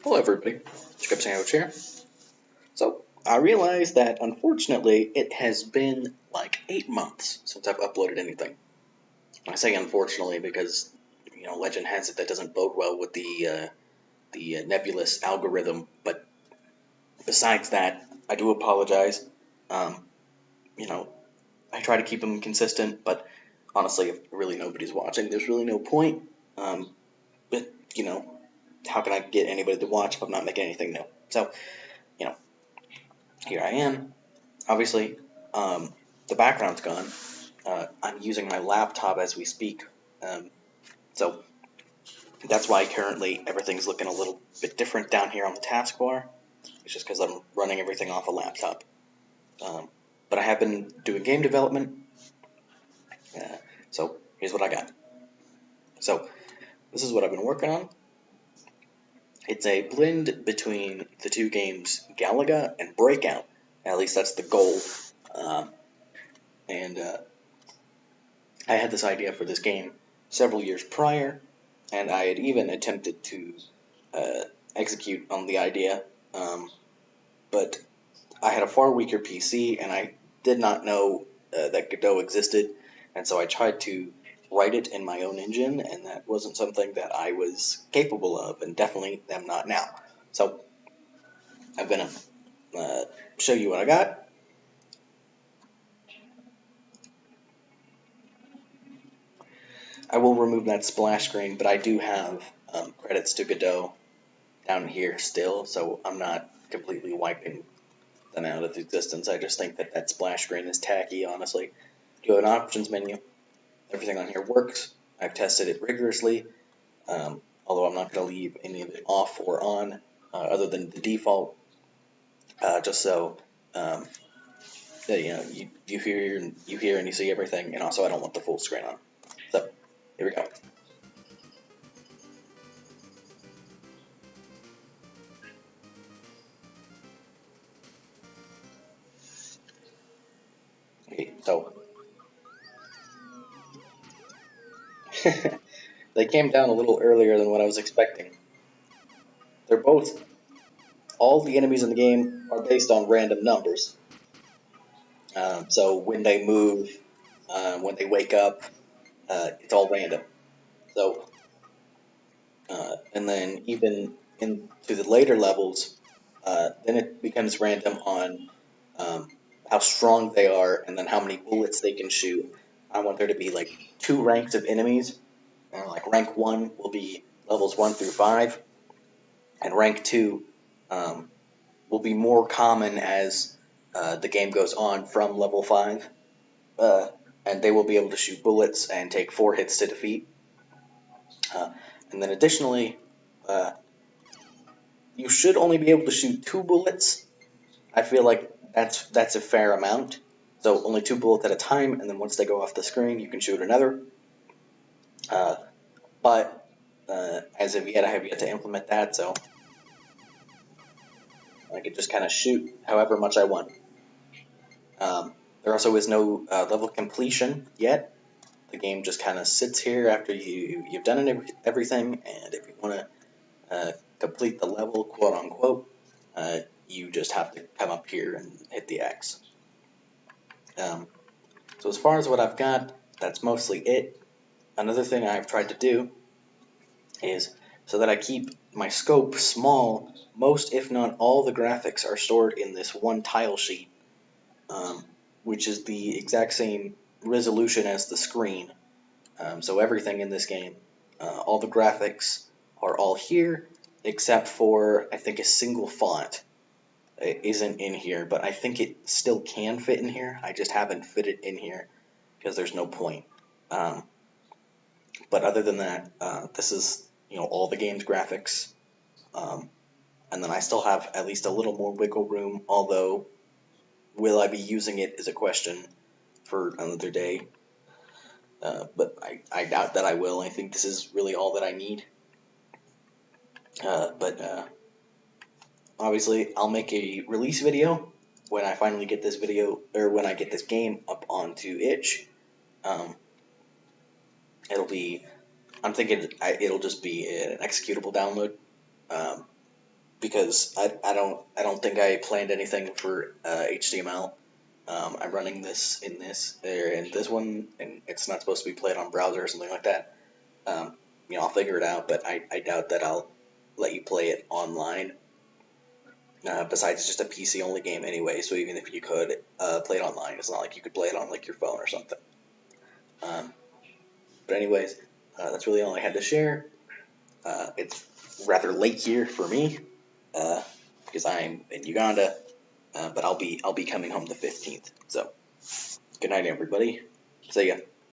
Hello everybody, Jacob Sandwich here. So, I realized that unfortunately it has been like 8 months since I've uploaded anything. I say unfortunately because, legend has it that doesn't bode well with the nebulous algorithm, but besides that, I do apologize. Um, you know, I try to keep them consistent, but honestly, if really nobody's watching, there's really no point. But, how can I get anybody to watch if I'm not making anything new? So, you know, here I am. Obviously, the background's gone. I'm using my laptop as we speak, so that's why currently everything's looking a little bit different down here on the taskbar. It's just because I'm running everything off a laptop. But I have been doing game development, so here's what I got. So this is what I've been working on. It's a blend between the two games Galaga and Breakout. At least that's the goal. And I had this idea for this game several years prior, and I had even attempted to execute on the idea, but I had a far weaker PC, and I did not know that Godot existed, and so I tried to write it in my own engine, and that wasn't something that I was capable of, and definitely am not now. So I'm going to show you what I got. I will remove that splash screen, but I do have credits to Godot down here still, so I'm not completely wiping them out of existence. I just think that that splash screen is tacky, honestly. You have an options menu. Everything on here works. I've tested it rigorously, although I'm not going to leave any of it off or on, other than the default, just so that you hear and you see everything, and also I don't want the full screen on. So here we go. Okay, so they came down a little earlier than what I was expecting. They're both all the enemies in the game are based on random numbers. So when they move, when they wake up, it's all random. So, and then even into the later levels, then it becomes random on how strong they are and then how many bullets they can shoot. I want there to be like 2 ranks of enemies. Like rank 1 will be levels 1 through 5, and rank 2 will be more common as the game goes on from level 5. And they will be able to shoot bullets and take 4 hits to defeat. And then additionally, you should only be able to shoot 2 bullets. I feel like that's a fair amount. So only 2 bullets at a time, and then once they go off the screen, you can shoot another. But as of yet, I have yet to implement that, so I could just kind of shoot however much I want. There also is no level completion yet. The game just kind of sits here after you've done everything, and if you want to complete the level, quote unquote, you just have to come up here and hit the X. So as far as what I've got, that's mostly it. Another thing I've tried to do is so that I keep my scope small, most if not all the graphics are stored in this one tile sheet, which is the exact same resolution as the screen. So everything in this game, all the graphics are all here, except for, I think, a single font. It isn't in here, but I think it still can fit in here. I just haven't fit it in here because there's no point. But other than that, this is all the game's graphics, and then I still have at least a little more wiggle room. Although, will I be using it is a question for another day. But I doubt that I will. I think this is really all that I need. But obviously, I'll make a release video when I finally get this video, or when I get this game up onto itch. It'll be, I'm thinking it'll just be an executable download. because I don't think I planned anything for HTML. I'm running this in this one, and it's not supposed to be played on browser or something like that. I'll figure it out, but I doubt that I'll let you play it online. Besides, it's just a PC only game anyway, so even if you could play it online, it's not like you could play it on like your phone or something. Um, but anyways, that's really all I had to share. It's rather late here for me because I'm in Uganda, but I'll be coming home the 15th. So good night, everybody. See ya.